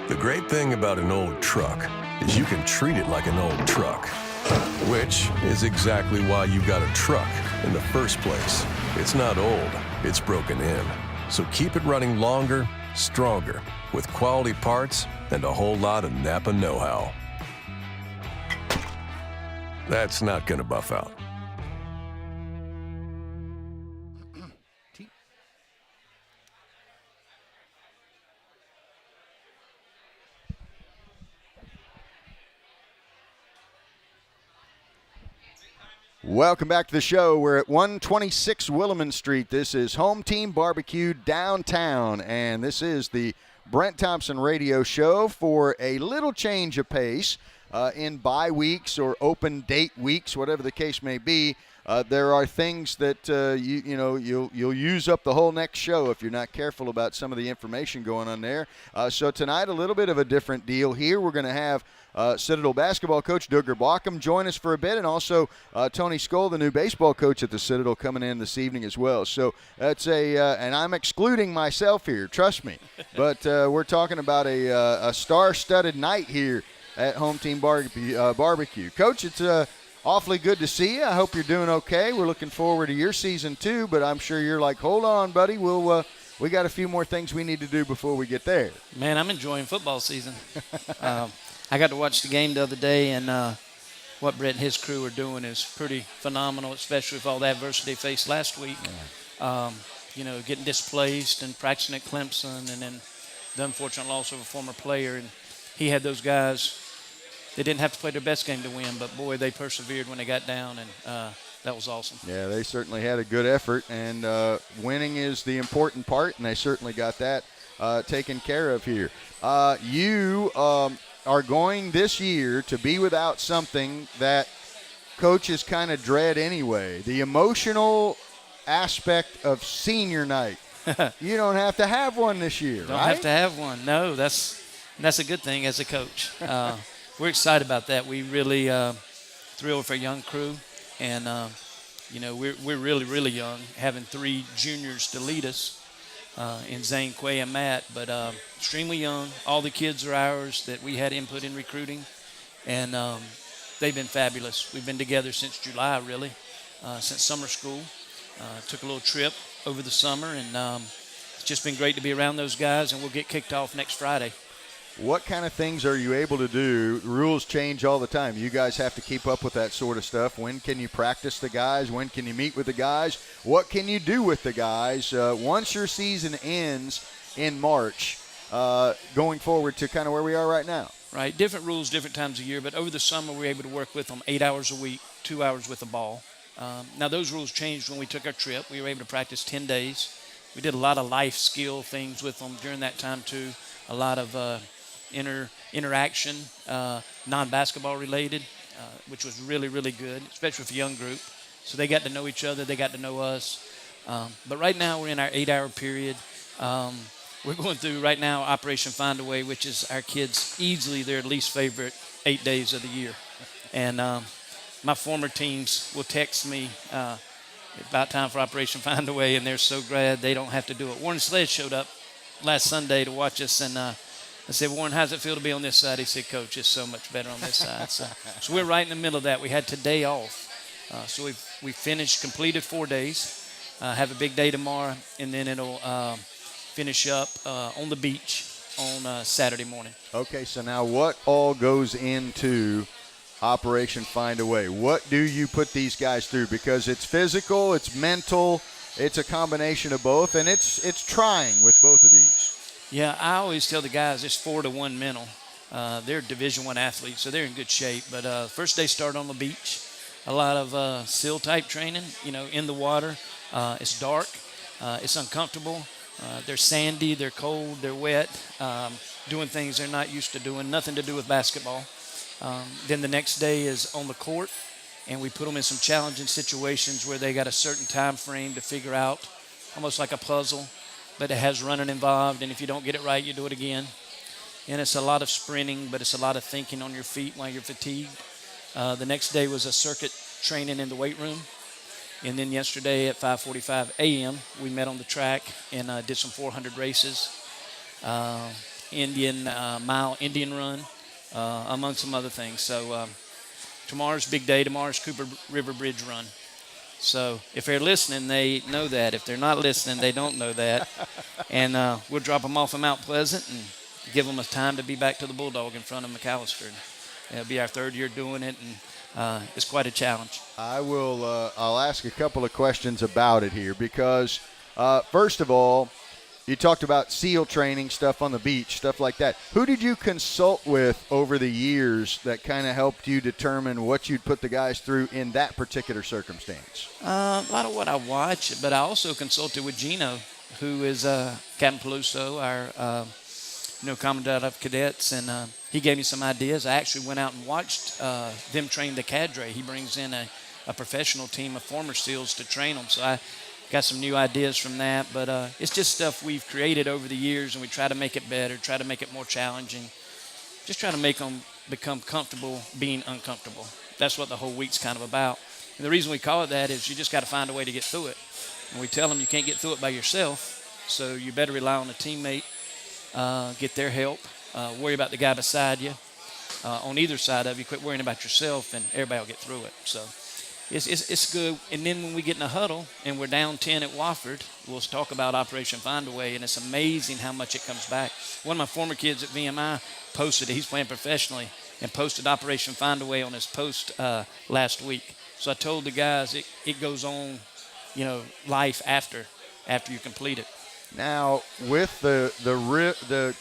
The great thing about an old truck is you can treat it like an old truck, which is exactly why you got a truck in the first place. It's not old, it's broken in. So keep it running longer, stronger, with quality parts and a whole lot of Napa know-how. That's not gonna buff out. Welcome back to the show. We're at 126 Williman Street. This is Home Team Barbecue downtown, and this is the Brent Thompson radio show for a little change of pace in bye weeks or open date weeks, whatever the case may be. there are things that you'll use up the whole next show if you're not careful about some of the information going on there. So tonight, a little bit of a different deal here. We're going to have Citadel basketball coach Duggar Bauckham join us for a bit, and also Tony Skoll, the new baseball coach at the Citadel, coming in this evening as well. So that's and I'm excluding myself here, trust me. But we're talking about a star-studded night here at Home Team Barbecue. Coach, it's awfully good to see you. I hope you're doing okay. We're looking forward to your season too, but I'm sure you're like, hold on, buddy. We got a few more things we need to do before we get there. Man, I'm enjoying football season. I got to watch the game the other day, and what Brent and his crew are doing is pretty phenomenal, especially with all the adversity they faced last week. Getting displaced and practicing at Clemson, and then the unfortunate loss of a former player. And he had those guys. They didn't have to play their best game to win, but, boy, they persevered when they got down, and that was awesome. Yeah, they certainly had a good effort, and winning is the important part, and they certainly got that taken care of here. You are going this year to be without something that coaches kind of dread anyway, the emotional aspect of senior night. You don't have to have one this year, Don't right? have to have one. No, that's a good thing as a coach. We're excited about that. We really thrilled for a young crew, and we're really, really young, having 3 juniors to lead us in Zane, Quay, and Matt, but extremely young. All the kids are ours that we had input in recruiting, and they've been fabulous. We've been together since July, really, since summer school. Took a little trip over the summer, and it's just been great to be around those guys, and we'll get kicked off next Friday. What kind of things are you able to do? The rules change all the time. You guys have to keep up with that sort of stuff. When can you practice the guys? When can you meet with the guys? What can you do with the guys once your season ends in March, going forward to kind of where we are right now? Right, different rules, different times of year, but over the summer we were able to work with them 8 hours a week, 2 hours with the ball. Now those rules changed when we took our trip. We were able to practice 10 days. We did a lot of life skill things with them during that time too, a lot of interaction, non-basketball related, which was really, really good, especially with a young group. So they got to know each other. They got to know us. But right now we're in our 8-hour period. We're going through right now Operation Find a Way, which is our kids easily their least favorite 8 days of the year. And my former teams will text me about time for Operation Find a Way, and they're so glad they don't have to do it. Warren Sledge showed up last Sunday to watch us, and I said, Warren, how does it feel to be on this side? He said, Coach, it's so much better on this side. So we're right in the middle of that. We had today off. So we finished, completed 4 days, have a big day tomorrow, and then it'll finish up on the beach on Saturday morning. Okay, so now what all goes into Operation Find a Way? What do you put these guys through? Because it's physical, it's mental, it's a combination of both, and it's trying with both of these. Yeah, I always tell the guys it's 4-to-1 mental. They're Division I athletes, so they're in good shape. But first day start on the beach. A lot of SEAL-type training, in the water. It's dark. It's uncomfortable. They're sandy. They're cold. They're wet. Doing things they're not used to doing. Nothing to do with basketball. Then the next day is on the court, and we put them in some challenging situations where they got a certain time frame to figure out, almost like a puzzle. But it has running involved, and if you don't get it right, you do it again. And it's a lot of sprinting, but it's a lot of thinking on your feet while you're fatigued. The next day was a circuit training in the weight room. And then yesterday at 5:45 a.m., we met on the track and did some 400 races, mile Indian run, among some other things. So tomorrow's big day. Tomorrow's Cooper River Bridge run. So if they're listening, they know that. If they're not listening, they don't know that. And we'll drop them off at Mount Pleasant and give them a time to be back to the Bulldog in front of McAllister. And it'll be our 3rd year doing it, and it's quite a challenge. I'll ask a couple of questions about it here because, first of all, you talked about SEAL training, stuff on the beach, stuff like that. Who did you consult with over the years that kind of helped you determine what you'd put the guys through in that particular circumstance? A lot of what I watch, but I also consulted with Gino, who is Captain Peluso, our Commandant of Cadets, and he gave me some ideas. I actually went out and watched them train the cadre. He brings in a professional team of former SEALs to train them. So I got some new ideas from that. But it's just stuff we've created over the years, and we try to make it better, try to make it more challenging, just try to make them become comfortable being uncomfortable. That's what the whole week's kind of about. And the reason we call it that is you just got to find a way to get through it. And we tell them you can't get through it by yourself, so you better rely on a teammate, get their help, worry about the guy beside you. On either side of you, quit worrying about yourself, and everybody will get through it. So it's good. And then when we get in a huddle and we're down 10 at Wofford, we'll talk about Operation Find a Way, and it's amazing how much it comes back. One of my former kids at VMI posted it. He's playing professionally and posted Operation Find a Way on his post last week. So I told the guys it goes on, life after you complete it. Now, with the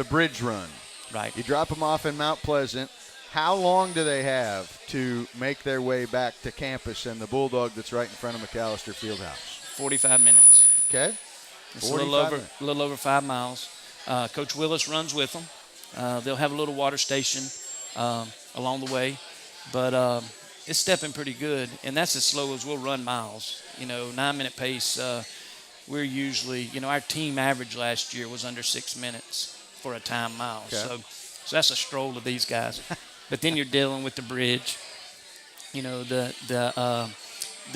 bridge run, right? You drop them off in Mount Pleasant. How long do they have to make their way back to campus and the Bulldog that's right in front of McAllister Fieldhouse? 45 minutes. Okay. It's a little over 5 miles. Coach Willis runs with them. They'll have a little water station along the way, but it's stepping pretty good, and that's as slow as we'll run miles. 9-minute pace. We're usually, our team average last year was under 6 minutes for a time mile. Okay. So that's a stroll to these guys. But then you're dealing with the bridge, the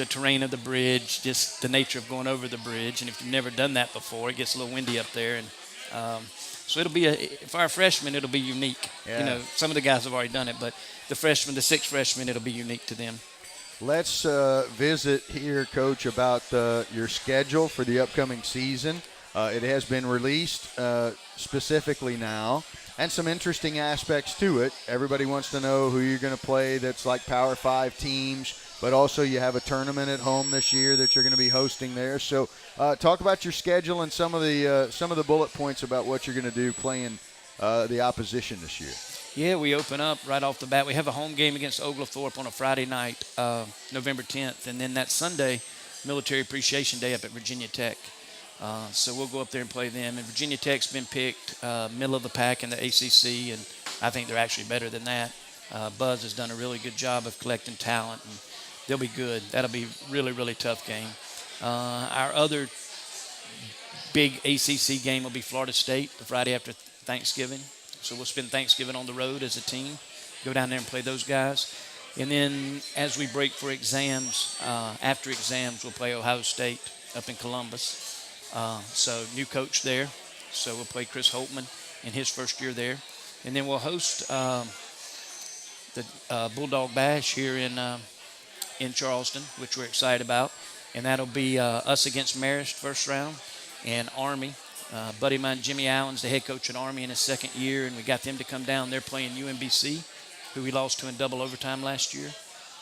terrain of the bridge, just the nature of going over the bridge. And if you've never done that before, it gets a little windy up there. And so it'll be for our freshmen, it'll be unique. Yeah. Some of the guys have already done it, but the 6 freshmen, it'll be unique to them. Let's visit here, Coach, about your schedule for the upcoming season. It has been released specifically now, and some interesting aspects to it. Everybody wants to know who you're going to play that's like Power 5 teams, but also you have a tournament at home this year that you're going to be hosting there. So talk about your schedule and some of the bullet points about what you're going to do playing the opposition this year. Yeah, we open up right off the bat. We have a home game against Oglethorpe on a Friday night, November 10th, and then that Sunday, Military Appreciation Day up at Virginia Tech. So we'll go up there and play them. And Virginia Tech's been picked middle of the pack in the ACC, and I think they're actually better than that. Buzz has done a really good job of collecting talent, and they'll be good. That'll be a really, really tough game. Our other big ACC game will be Florida State the Friday after Thanksgiving. So we'll spend Thanksgiving on the road as a team, go down there and play those guys. And then as we break for exams, after exams, we'll play Ohio State up in Columbus. So new coach there. So we'll play Chris Holtman in his first year there. And then we'll host the Bulldog Bash here in Charleston, which we're excited about. And that'll be us against Marist first round and Army. Buddy of mine, Jimmy Allen's the head coach at Army in his second year, and we got them to come down. They're playing UMBC, who we lost to in double overtime last year.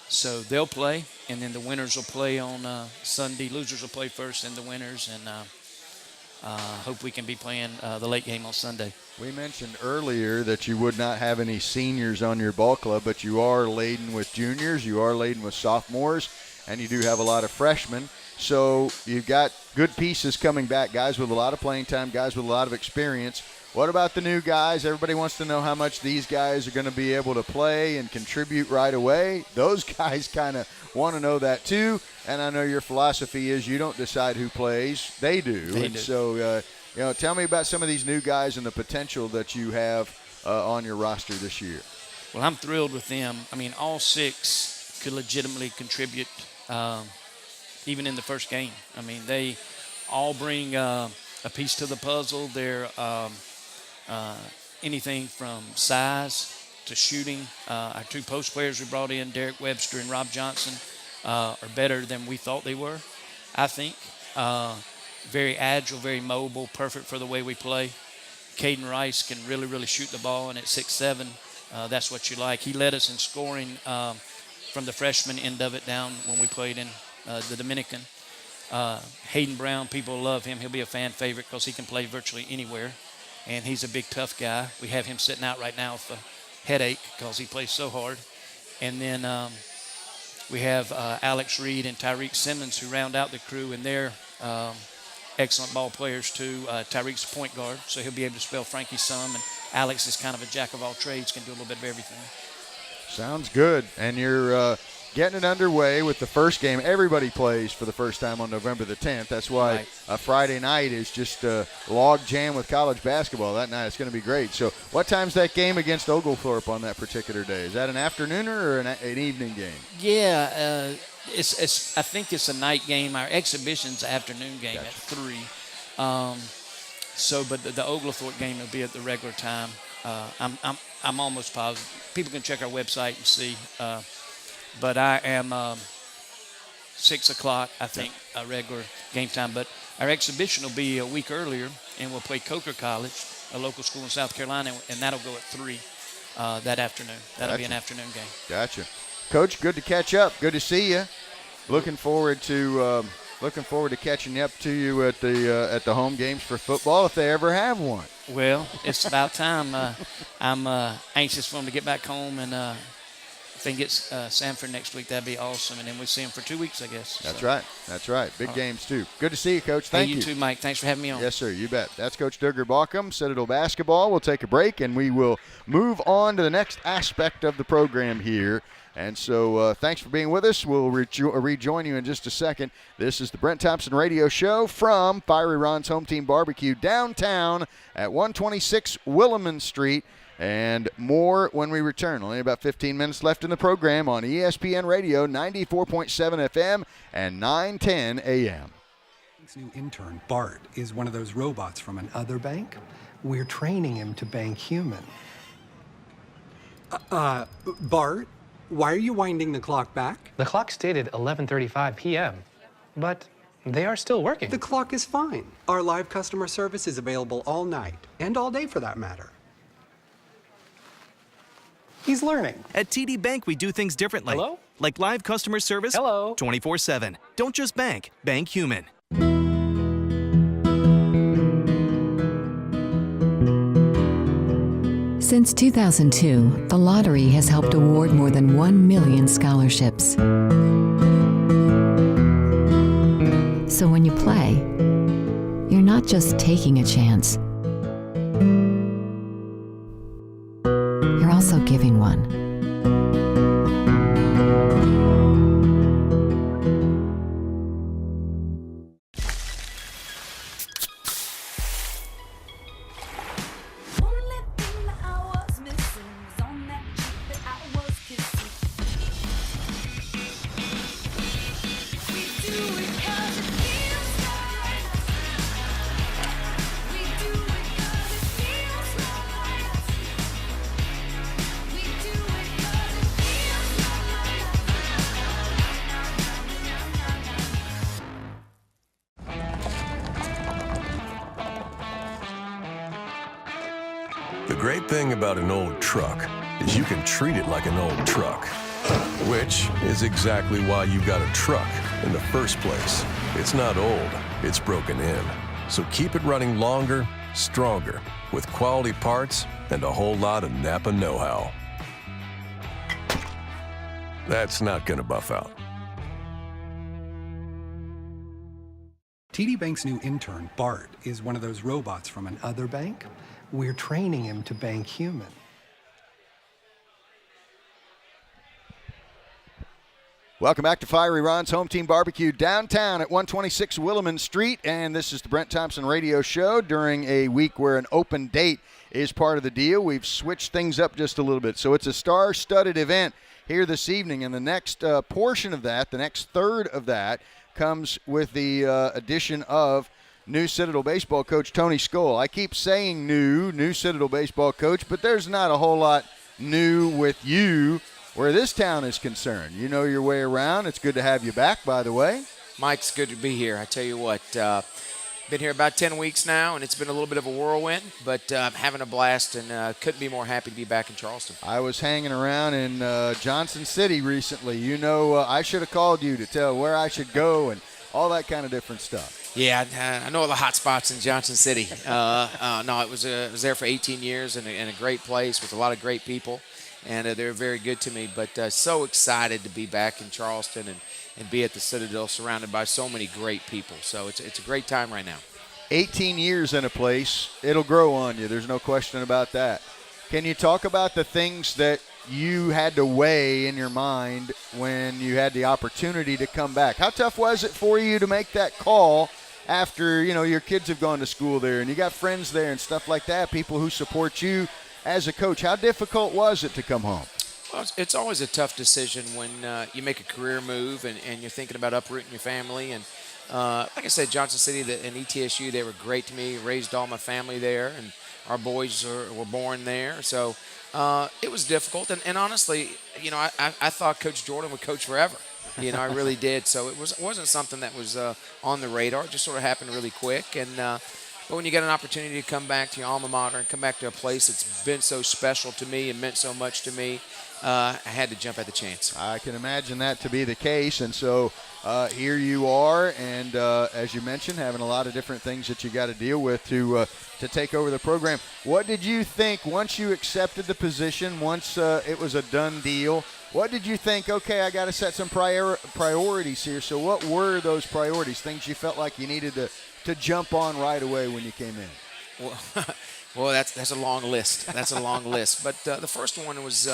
So they'll play, and then the winners will play on Sunday. Losers will play first, and the winners, and hope we can be playing the late game on Sunday. We mentioned earlier that you would not have any seniors on your ball club, but you are laden with juniors, you are laden with sophomores, and you do have a lot of freshmen. So you've got good pieces coming back, guys with a lot of playing time, guys with a lot of experience. What about the new guys? Everybody wants to know how much these guys are going to be able to play and contribute right away. Those guys kind of want to know that too. And I know your philosophy is you don't decide who plays. They do. They do. So, tell me about some of these new guys and the potential that you have on your roster this year. Well, I'm thrilled with them. I mean, all 6 could legitimately contribute even in the first game. I mean, they all bring a piece to the puzzle. They're anything from size to shooting. Our 2 post players we brought in, Derek Webster and Rob Johnson, are better than we thought they were, I think. Very agile, very mobile, perfect for the way we play. Caden Rice can really, really shoot the ball, and at 6'7", that's what you like. He led us in scoring from the freshman end of it down when we played in the Dominican. Hayden Brown, people love him. He'll be a fan favorite because he can play virtually anywhere, and he's a big, tough guy. We have him sitting out right now with a headache because he plays so hard. And then we have Alex Reed and Tyreek Simmons who round out the crew, and they're excellent ball players too. Tyreek's a point guard, so he'll be able to spell Frankie some, and Alex is kind of a jack of all trades, can do a little bit of everything. Sounds good. And you're getting it underway with the first game. Everybody plays for the first time on November the 10th. That's why a Friday night is just log jam with college basketball that night. It's going to be great. So what time's that game against Oglethorpe on that particular day? Is that an afternooner or an evening game? Yeah, I think it's a night game. Our exhibition's an afternoon game at 3. But the Oglethorpe game will be at the regular time. I'm almost positive. People can check our website and see. But I am 6 o'clock, I think, a regular game time. But our exhibition will be a week earlier, and we'll play Coker College, a local school in South Carolina, and that'll go at 3 that afternoon. That'll be an afternoon game. Gotcha. Coach, good to catch up. Good to see you. Looking forward to catching up to you at the home games for football if they ever have one. Well, it's about time. I'm anxious for them to get back home, and if they can get Sanford next week, that'd be awesome. And then we'll see them for 2 weeks, I guess. That's right. That's right. Big games, too. Good to see you, Coach. Thank you. You too, Mike. Thanks for having me on. Yes, sir. You bet. That's Coach Duggar Baucom, Citadel Basketball. We'll take a break, and we will move on to the next aspect of the program here. And so thanks for being with us. We'll rejoin you in just a second. This is the Brent Thompson Radio Show from Fiery Ron's Home Team Barbecue downtown at 126 Williman Street. And more when we return. Only about 15 minutes left in the program on ESPN Radio, 94.7 FM and 910 AM. This new intern, Bart, is one of those robots from another bank. We're training him to bank human. Bart, why are you winding the clock back? The clock stated 11:35 p.m., but they are still working. The clock is fine. Our live customer service is available all night, and all day for that matter. He's learning. At TD Bank, we do things differently. Hello? Like live customer service. Hello? 24/7. Don't just bank. Bank human. Since 2002, the lottery has helped award more than 1 million scholarships. So when you play, you're not just taking a chance. You're also giving one. The great thing about an old truck is you can treat it like an old truck, which is exactly why you got a truck in the first place. It's not old, it's broken in. So keep it running longer, stronger, with quality parts and a whole lot of Napa know-how. That's not gonna buff out. TD Bank's new intern, Bart, is one of those robots from another bank. We're training him to bank human. Welcome back to Fiery Ron's Home Team Barbecue downtown at 126 Williman Street. And this is the Brent Thompson Radio Show during a week where an open date is part of the deal. We've switched things up just a little bit. So it's a star-studded event here this evening. And the next portion of that, the next third of that, comes with the addition of new Citadel baseball coach Tony Skoll. I keep saying new Citadel baseball coach, but there's not a whole lot new with you where this town is concerned. You know your way around. It's good to have you back, by the way. Mike, it's good to be here. I tell you what, been here about 10 weeks now, and it's been a little bit of a whirlwind, but I'm having a blast and couldn't be more happy to be back in Charleston. I was hanging around in Johnson City recently. You know, I should have called you to tell where I should go and all that kind of different stuff. Yeah, I know all the hot spots in Johnson City. No, I was there for 18 years and a great place with a lot of great people, and they were very good to me. But so excited to be back in Charleston and be at the Citadel surrounded by so many great people. So it's a great time right now. 18 years in a place, it'll grow on you. There's no question about that. Can you talk about the things that you had to weigh in your mind when you had the opportunity to come back. How tough was it for you to make that call after, your kids have gone to school there and you got friends there and stuff like that, people who support you as a coach? How difficult was it to come home? Well, it's always a tough decision when you make a career move and you're thinking about uprooting your family. And like I said, Johnson City and ETSU, they were great to me. Raised all my family there, and our boys were born there. So it was difficult. And honestly, I thought Coach Jordan would coach forever. I really did. So it wasn't something that was on the radar. It just sort of happened really quick. And but when you get an opportunity to come back to your alma mater and come back to a place that's been so special to me and meant so much to me, I had to jump at the chance. I can imagine that to be the case. And so here you are, and as you mentioned, having a lot of different things that you got to deal with to take over the program. What did you think once you accepted the position, once it was a done deal? What did you think, okay, I got to set some priorities here? So what were those priorities, things you felt like you needed to jump on right away when you came in? Well, that's a long list. That's a long list. But the first one was,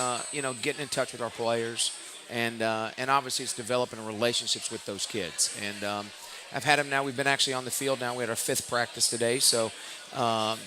getting in touch with our players, and obviously it's developing relationships with those kids. And I've had them now. We've been actually on the field now. We had our 5th practice today, so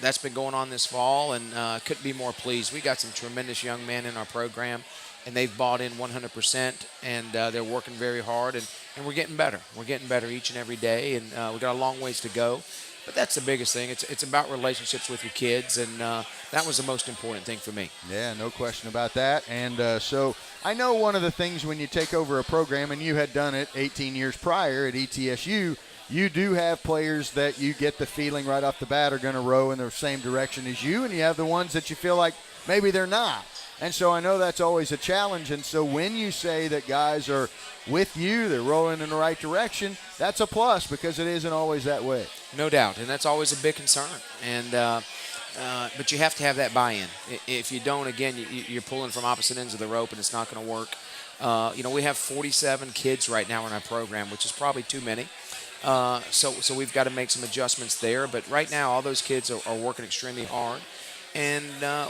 that's been going on this fall, and couldn't be more pleased. We got some tremendous young men in our program, and they've bought in 100%, and they're working very hard, and we're getting better. We're getting better each and every day, and we've got a long ways to go. But that's the biggest thing. It's about relationships with your kids, and that was the most important thing for me. Yeah, no question about that. And so I know one of the things when you take over a program, and you had done it 18 years prior at ETSU, you do have players that you get the feeling right off the bat are going to row in the same direction as you, and you have the ones that you feel like maybe they're not. And so I know that's always a challenge. And so when you say that guys are with you, they're rolling in the right direction, that's a plus because it isn't always that way. No doubt, and that's always a big concern. And but you have to have that buy-in. If you don't, again, you're pulling from opposite ends of the rope, and it's not going to work. We have 47 kids right now in our program, which is probably too many. So we've got to make some adjustments there. But right now, all those kids are working extremely hard. And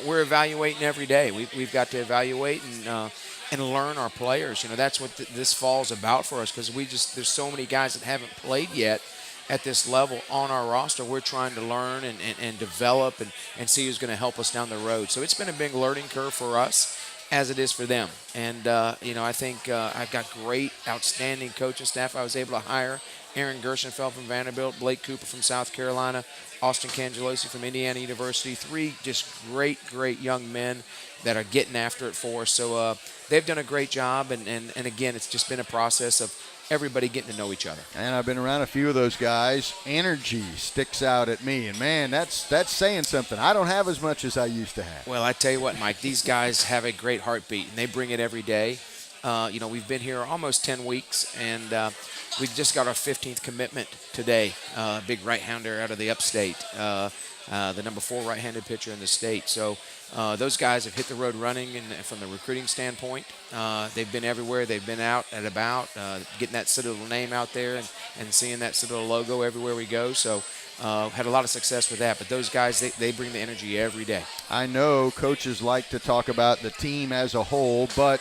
we're evaluating every day. We've got to evaluate and learn our players. That's what this fall's about for us, because there's so many guys that haven't played yet at this level on our roster. We're trying to learn and develop and see who's going to help us down the road. So it's been a big learning curve for us, as it is for them. And, I think I've got great, outstanding coaching staff I was able to hire. Aaron Gershenfeld from Vanderbilt, Blake Cooper from South Carolina, Austin Cangelosi from Indiana University. 3 just great young men that are getting after it for us. So they've done a great job, and again, it's just been a process of everybody getting to know each other. And I've been around a few of those guys. Energy sticks out at me, and man, that's saying something. I don't have as much as I used to have. Well, I tell you what, Mike, these guys have a great heartbeat, and they bring it every day. We've been here almost 10 weeks, and we just got our 15th commitment today. Big right-hander out of the upstate, the number 4 right-handed pitcher in the state. So those guys have hit the road running, and from the recruiting standpoint, they've been everywhere. They've been out and about, getting that Citadel name out there and seeing that Citadel logo everywhere we go. So had a lot of success with that. But those guys, they bring the energy every day. I know coaches like to talk about the team as a whole, but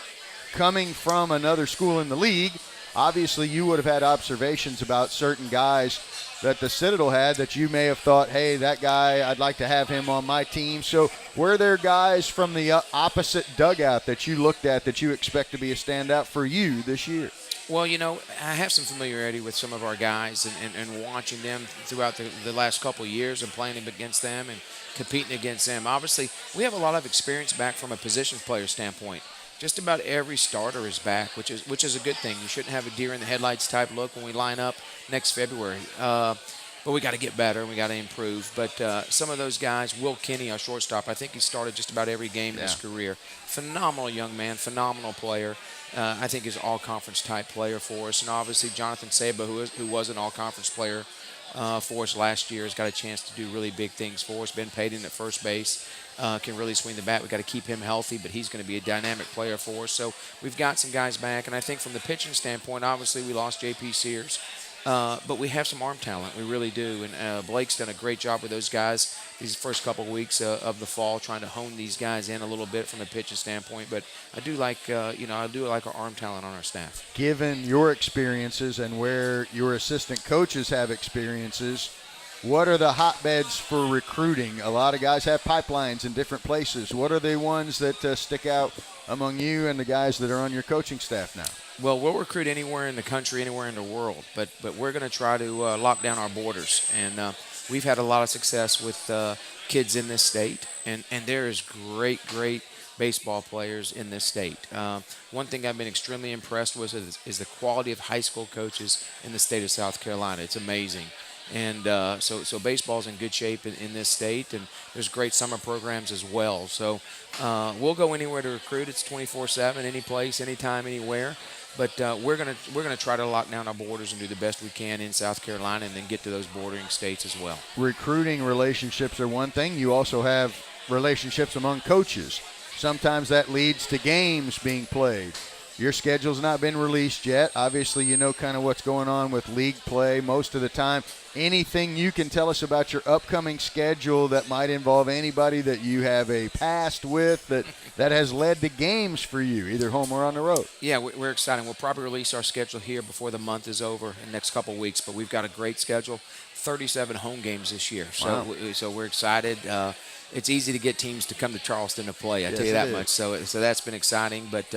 coming from another school in the league, obviously you would have had observations about certain guys that the Citadel had that you may have thought, hey, that guy, I'd like to have him on my team. So were there guys from the opposite dugout that you looked at that you expect to be a standout for you this year? Well, I have some familiarity with some of our guys and watching them throughout the last couple of years and playing against them and competing against them. Obviously, we have a lot of experience back from a position player standpoint. Just about every starter is back, which is a good thing. You shouldn't have a deer in the headlights type look when we line up next February. But we got to get better and we got to improve. But some of those guys, Will Kinney, our shortstop, I think he started just about every game in his career. Phenomenal young man, phenomenal player. I think he's an all-conference type player for us. And obviously Jonathan Saba, who was an all-conference player for us last year, has got a chance to do really big things for us. Been paid in at first base. Can really swing the bat. We've got to keep him healthy, but he's going to be a dynamic player for us. So we've got some guys back. And I think from the pitching standpoint, obviously we lost J.P. Sears. But we have some arm talent. We really do. And Blake's done a great job with those guys these first couple of weeks of the fall, trying to hone these guys in a little bit from a pitching standpoint. But I do like, I do like our arm talent on our staff. Given your experiences and where your assistant coaches have experiences, what are the hotbeds for recruiting? A lot of guys have pipelines in different places. What are the ones that stick out among you and the guys that are on your coaching staff now? Well, we'll recruit anywhere in the country, anywhere in the world, but we're going to try to lock down our borders. And we've had a lot of success with kids in this state, and there is great baseball players in this state. One thing I've been extremely impressed with is the quality of high school coaches in the state of South Carolina. It's amazing. And so baseball's in good shape in this state, and there's great summer programs as well. So we'll go anywhere to recruit. It's 24/7, any place, anytime, anywhere. But we're gonna try to lock down our borders and do the best we can in South Carolina, and then get to those bordering states as well. Recruiting relationships are one thing. You also have relationships among coaches. Sometimes that leads to games being played. Your schedule's not been released yet. Obviously, you know kind of what's going on with league play most of the time. Anything you can tell us about your upcoming schedule that might involve anybody that you have a past with that has led to games for you, either home or on the road? Yeah, we're excited. We'll probably release our schedule here before the month is over in the next couple of weeks, but we've got a great schedule. 37 home games this year. Wow. So we're excited. It's easy to get teams to come to Charleston to play. I tell you that much. So that's been exciting. But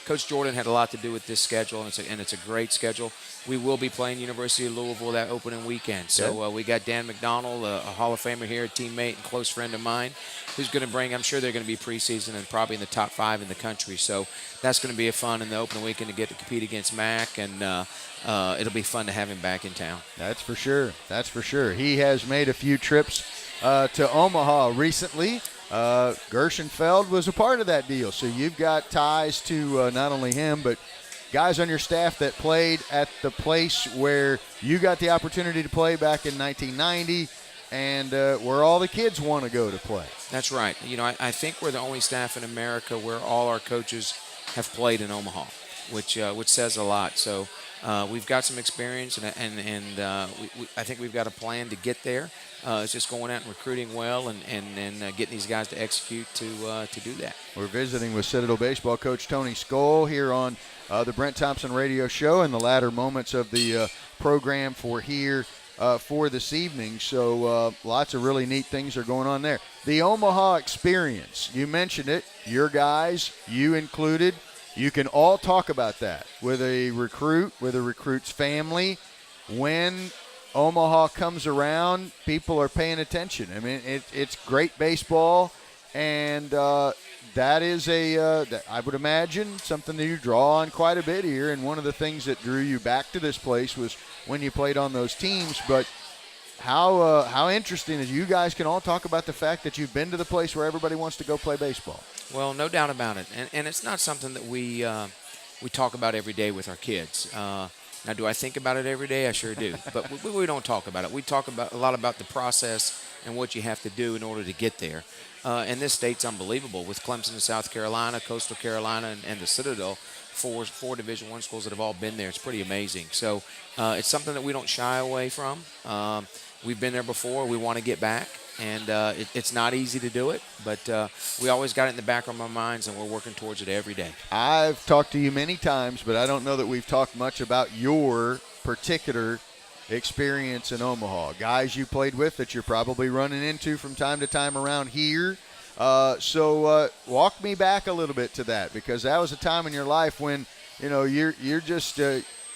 Coach Jordan had a lot to do with this schedule, and it's a great schedule. We will be playing University of Louisville that opening weekend. So we got Dan McDonald, a Hall of Famer here, a teammate and close friend of mine, who's going to bring. I'm sure they're going to be preseason and probably in the top 5 in the country. So that's going to be a fun in the opening weekend to get to compete against Mac, and it'll be fun to have him back in town. That's for sure. That's for sure. He has made a few trips to Omaha recently. Gershenfeld was a part of that deal. So you've got ties to not only him, but guys on your staff that played at the place where you got the opportunity to play back in 1990 and where all the kids want to go to play. That's right. You know, I think we're the only staff in America where all our coaches have played in Omaha, which says a lot. So we've got some experience, and I think we've got a plan to get there. It's just going out and recruiting well and getting these guys to execute to do that. We're visiting with Citadel baseball coach Tony Skoll here on the Brent Thompson radio show in the latter moments of the program for this evening. So lots of really neat things are going on there. The Omaha experience, you mentioned it, your guys, you included. You can all talk about that with a recruit, with a recruit's family. When Omaha comes around, people are paying attention. I mean, it's great baseball, and that is I would imagine, something that you draw on quite a bit here. And one of the things that drew you back to this place was when you played on those teams. But how interesting is you guys can all talk about the fact that you've been to the place where everybody wants to go play baseball. Well, no doubt about it. And it's not something that we talk about every day with our kids. Now, do I think about it every day? I sure do. But we don't talk about it. We talk a lot about the process and what you have to do in order to get there. And this state's unbelievable with Clemson and South Carolina, Coastal Carolina, and the Citadel, four Division I schools that have all been there. It's pretty amazing. So it's something that we don't shy away from. We've been there before. We want to get back. And it's not easy to do it, but we always got it in the back of our minds, and we're working towards it every day. I've talked to you many times, but I don't know that we've talked much about your particular experience in Omaha. Guys you played with that you're probably running into from time to time around here. So walk me back a little bit to that, because that was a time in your life when, you know, you're just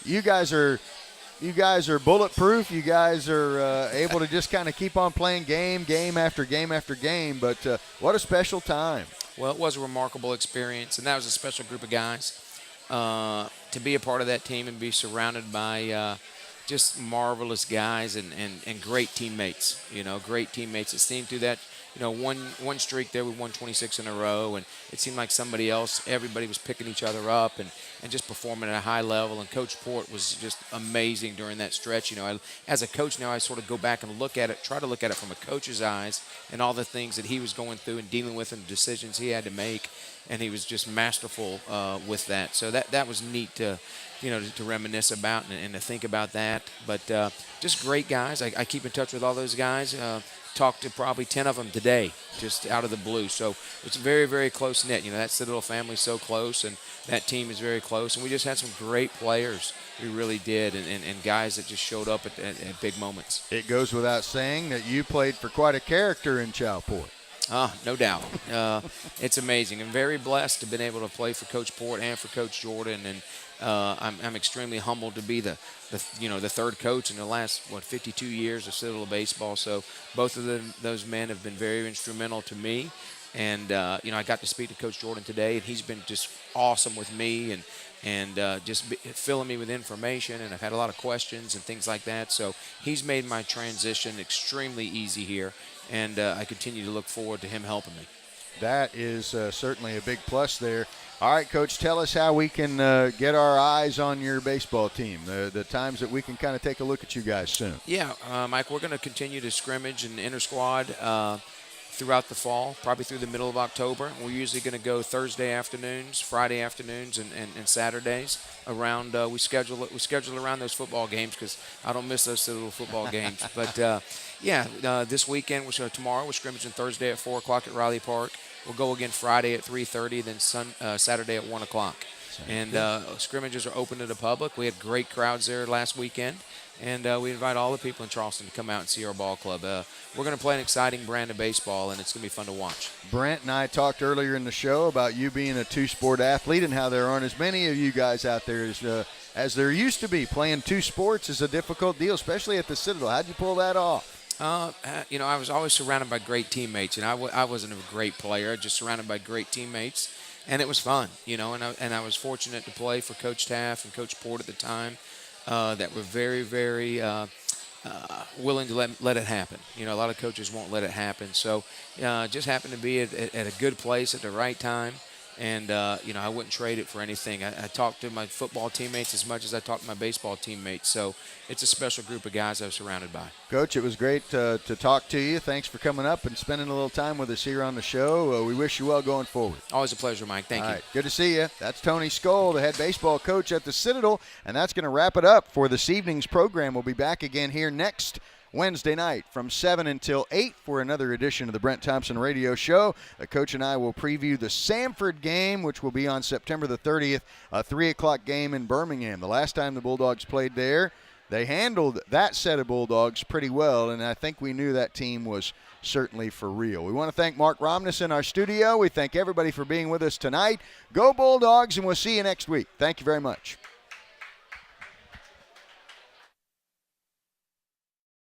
you guys are bulletproof. You guys are able to just kind of keep on playing game after game after game. But what a special time. Well, it was a remarkable experience, and that was a special group of guys. To be a part of that team and be surrounded by just marvelous guys and great teammates, great teammates that seen through one streak there, we won 26 in a row, and it seemed like everybody was picking each other up and just performing at a high level. And Coach Port was just amazing during that stretch. As a coach now, I sort of go back and try to look at it from a coach's eyes and all the things that he was going through and dealing with and the decisions he had to make. And he was just masterful with that. So that was neat to reminisce about and to think about that. But just great guys. I keep in touch with all those guys. Talked to probably 10 of them today, just out of the blue. So it's very, very close knit. That Citadel family's so close, and that team is very close. And we just had some great players. We really did, and guys that just showed up at big moments. It goes without saying that you played for quite a character in Chowport. No doubt. It's amazing. I'm very blessed to have been able to play for Coach Port and for Coach Jordan, and I'm extremely humbled to be the third coach in the last 52 years of Citadel baseball. So both of those men have been very instrumental to me, and I got to speak to Coach Jordan today, and he's been just awesome with me and just filling me with information, and I've had a lot of questions and things like that. So he's made my transition extremely easy here, and I continue to look forward to him helping me. That is certainly a big plus there. All right, Coach, tell us how we can get our eyes on your baseball team, the times that we can kind of take a look at you guys soon. Yeah, Mike, we're going to continue to scrimmage and inter-squad throughout the fall, probably through the middle of October. We're usually going to go Thursday afternoons, Friday afternoons, and Saturdays. Around we schedule it around those football games because I don't miss those little football games. But this weekend, tomorrow we're scrimmaging Thursday at 4 o'clock at Riley Park. We'll go again Friday at 3:30, then Saturday at 1 o'clock. And scrimmages are open to the public. We had great crowds there last weekend, and we invite all the people in Charleston to come out and see our ball club. We're going to play an exciting brand of baseball, and it's going to be fun to watch. Brent and I talked earlier in the show about you being a two-sport athlete and how there aren't as many of you guys out there as there used to be. Playing two sports is a difficult deal, especially at the Citadel. How'd you pull that off? I was always surrounded by great teammates, and I wasn't a great player, just surrounded by great teammates, and it was fun, and I was fortunate to play for Coach Taft and Coach Port at the time that were very, very willing to let it happen. A lot of coaches won't let it happen, so just happened to be at a good place at the right time. And, I wouldn't trade it for anything. I talked to my football teammates as much as I talked to my baseball teammates. So it's a special group of guys I was surrounded by. Coach, it was great to talk to you. Thanks for coming up and spending a little time with us here on the show. We wish you well going forward. Always a pleasure, Mike. Thank you. All right, good to see you. That's Tony Skoll, the head baseball coach at the Citadel. And that's going to wrap it up for this evening's program. We'll be back again here next Wednesday night from 7 until 8 for another edition of the Brent Thompson Radio Show. The coach and I will preview the Samford game, which will be on September the 30th, a 3 o'clock game in Birmingham. The last time the Bulldogs played there, they handled that set of Bulldogs pretty well, and I think we knew that team was certainly for real. We want to thank Mark Romness in our studio. We thank everybody for being with us tonight. Go Bulldogs, and we'll see you next week. Thank you very much.